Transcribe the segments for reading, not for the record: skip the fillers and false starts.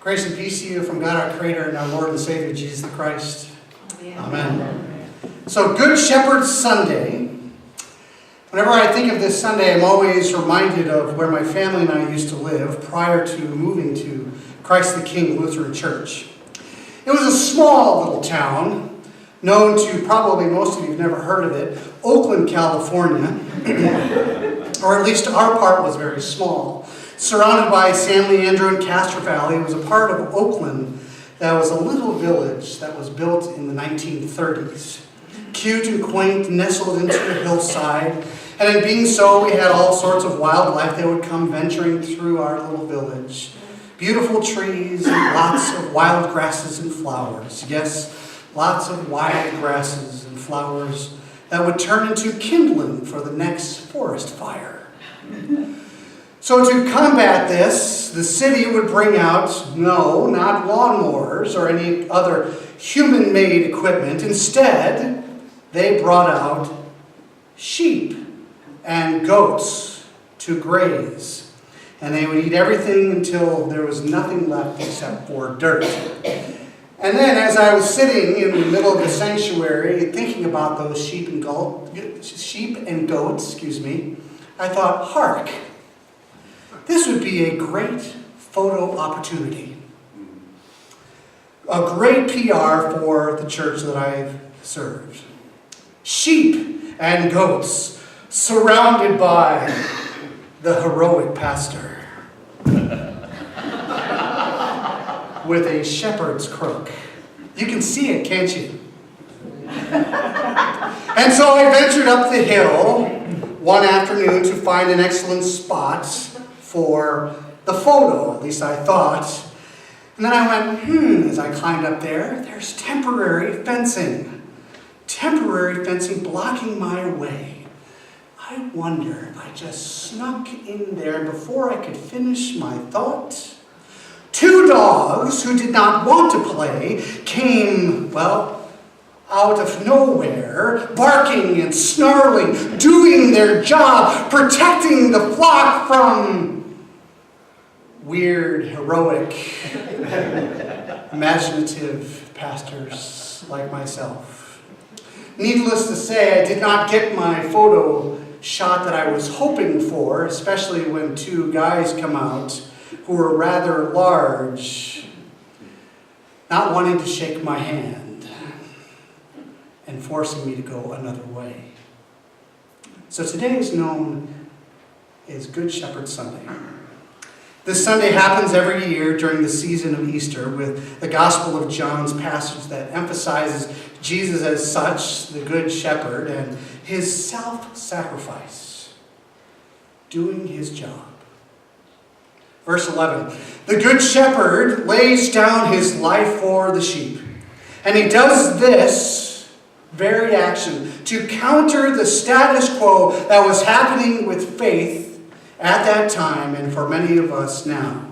Grace and peace to you from God our Creator and our Lord and Savior, Jesus the Christ. Amen. So, Good Shepherd Sunday. Whenever I think of this Sunday, I'm always reminded of where my family and I used to live prior to moving to Christ the King Lutheran Church. It was a small little town, known to probably most of you have never heard of it, Oakland, California. Or at least our part was very small. Surrounded by San Leandro and Castro Valley, it was a part of Oakland that was a little village that was built in the 1930s. Cute and quaint, nestled into the hillside. And in being so, we had all sorts of wildlife that would come venturing through our little village. Beautiful trees and lots of wild grasses and flowers. Yes, lots of wild grasses and flowers that would turn into kindling for the next forest fire. So to combat this, the city would bring out, no, not lawnmowers or any other human-made equipment. Instead, they brought out sheep and goats to graze. And they would eat everything until there was nothing left except for dirt. And then as I was sitting in the middle of the sanctuary thinking about those sheep and goats, I thought, hark, this would be a great photo opportunity. A great PR for the church that I've served. Sheep and goats surrounded by the heroic pastor with a shepherd's crook. You can see it, can't you? And so I ventured up the hill one afternoon to find an excellent spot for the photo, at least I thought. And then I went, as I climbed up there, there's temporary fencing. Temporary fencing blocking my way. I wonder if I just snuck in there, and before I could finish my thought, two dogs who did not want to play came, out of nowhere, barking and snarling, doing their job, protecting the flock from weird, heroic, imaginative pastors like myself. Needless to say, I did not get my photo shot that I was hoping for, especially when two guys come out who were rather large, not wanting to shake my hand and forcing me to go another way. So today is known as Good Shepherd Sunday. This Sunday happens every year during the season of Easter with the Gospel of John's passage that emphasizes Jesus as such, the Good Shepherd, and his self-sacrifice, doing his job. Verse 11, the Good Shepherd lays down his life for the sheep. And he does this very action to counter the status quo that was happening with faith at that time and for many of us now,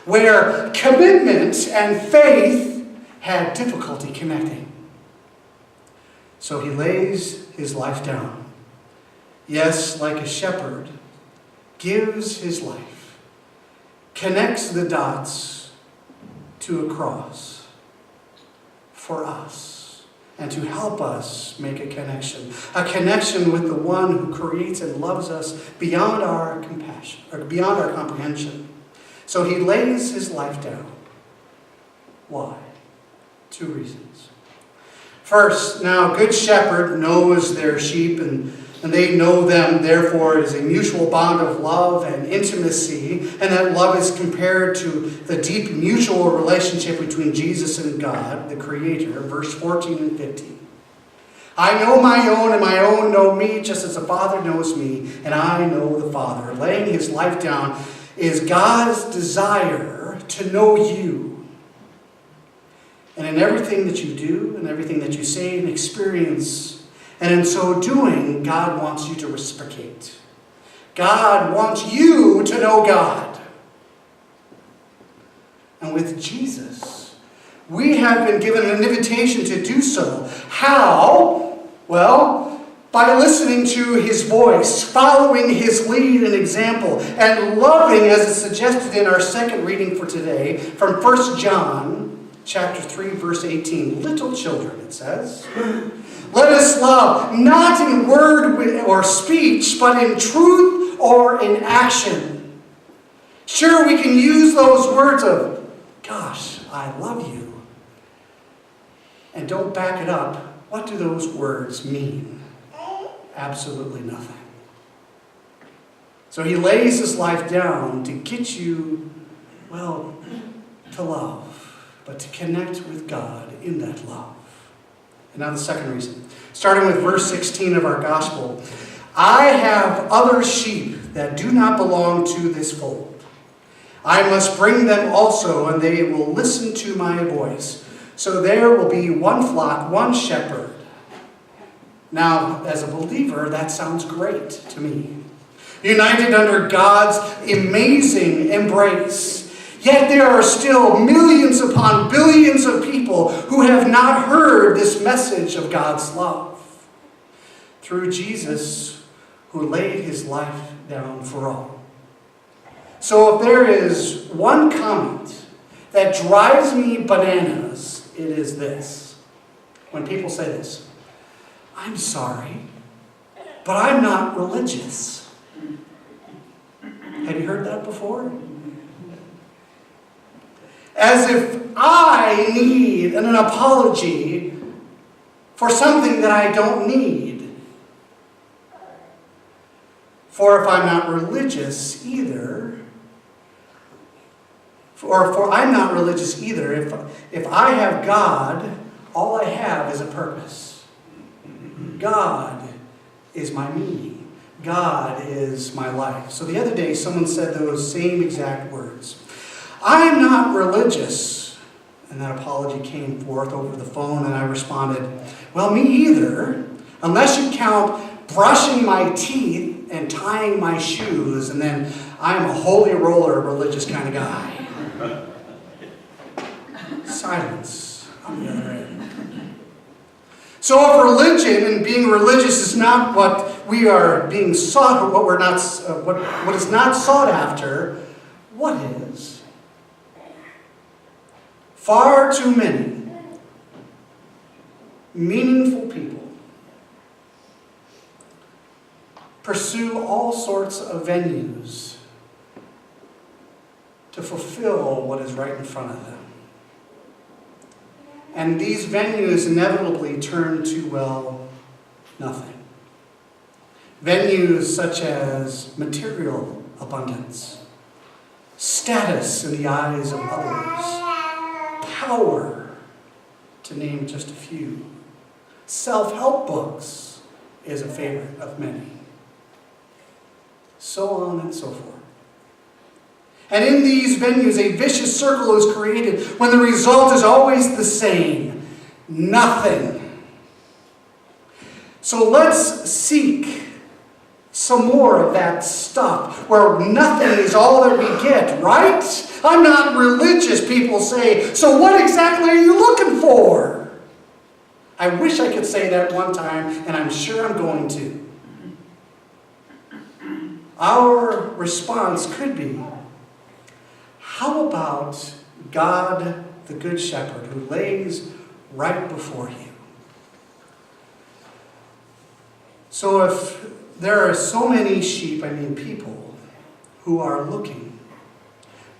where commitment and faith had difficulty connecting. So he lays his life down. Yes, like a shepherd, gives his life, connects the dots to a cross for us, and to help us make a connection with the one who creates and loves us beyond our compassion, or beyond our comprehension. So he lays his life down. Why? Two reasons. First, now, Good Shepherd knows their sheep and they know them, therefore it is a mutual bond of love and intimacy, and that love is compared to the deep mutual relationship between Jesus and God, the Creator, verse 14 and 15. I know my own, and my own know me, just as the Father knows me, and I know the Father. Laying his life down is God's desire to know you. And in everything that you do, and everything that you say and experience, and in so doing, God wants you to reciprocate. God wants you to know God. And with Jesus, we have been given an invitation to do so. How? Well, by listening to his voice, following his lead and example, and loving, as is suggested in our second reading for today, from 1 John chapter 3, verse 18. Little children, it says, let us love, not in word or speech, but in truth or in action. Sure, we can use those words of, gosh, I love you, and don't back it up. What do those words mean? Absolutely nothing. So he lays his life down to get you, well, to love, but to connect with God in that love. And now the second reason. Starting with verse 16 of our gospel. I have other sheep that do not belong to this fold. I must bring them also, and they will listen to my voice. So there will be one flock, one shepherd. Now, as a believer, that sounds great to me. United under God's amazing embrace. Yet there are still millions upon billions of people who have not heard this message of God's love. Through Jesus, who laid his life down for all. So if there is one comment that drives me bananas, it is this. When people say this, I'm sorry, but I'm not religious. Have you heard that before? As if I need an apology for something that I don't need. For if I'm not religious either, for I'm not religious either, if I have God, all I have is a purpose. God is my meaning. God is my life. So the other day, someone said those same exact words. I'm not religious. And that apology came forth over the phone, and I responded, well, me either, unless you count brushing my teeth and tying my shoes, and then I'm a holy roller religious kind of guy. Silence on the other end. So if religion and being religious is not what we are being sought, or what is not sought after, what is? Far too many meaningful people pursue all sorts of venues to fulfill what is right in front of them. And these venues inevitably turn to, well, nothing. Venues such as material abundance, status in the eyes of others, power, to name just a few. Self-help books is a favorite of many. So on and so forth. And in these venues, a vicious circle is created when the result is always the same. Nothing. So let's seek some more of that stuff where nothing is all that we get, right? I'm not religious, people say. So what exactly are you looking for? I wish I could say that one time, and I'm sure I'm going to. Our response could be, how about God, the Good Shepherd, who lays right before you? So if there are so many sheep, people, who are looking,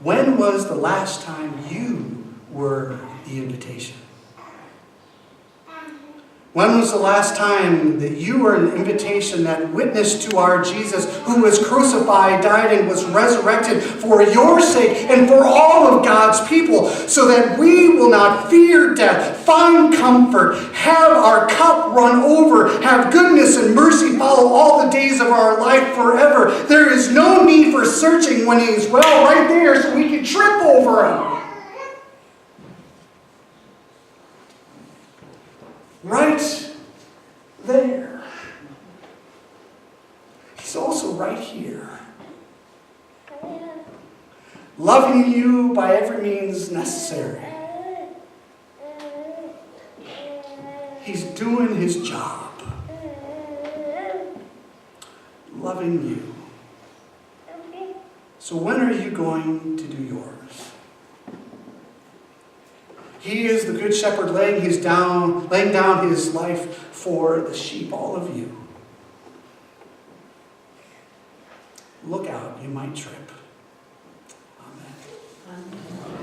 when was the last time you were the invitation? When was the last time that you were an invitation that witnessed to our Jesus, who was crucified, died, and was resurrected for your sake and for all of God's people, so that we will not fear death, find comfort, have our cup run over, have goodness and mercy follow all the days of our life forever? There is no need for searching when He's, right there so we can trip over Him. Right there. He's also right here. Loving you by every means necessary. He's doing His job. loving you. So when are you going to do yours? He is the good shepherd laying down his life for the sheep, all of you. Look out, you might trip. Amen.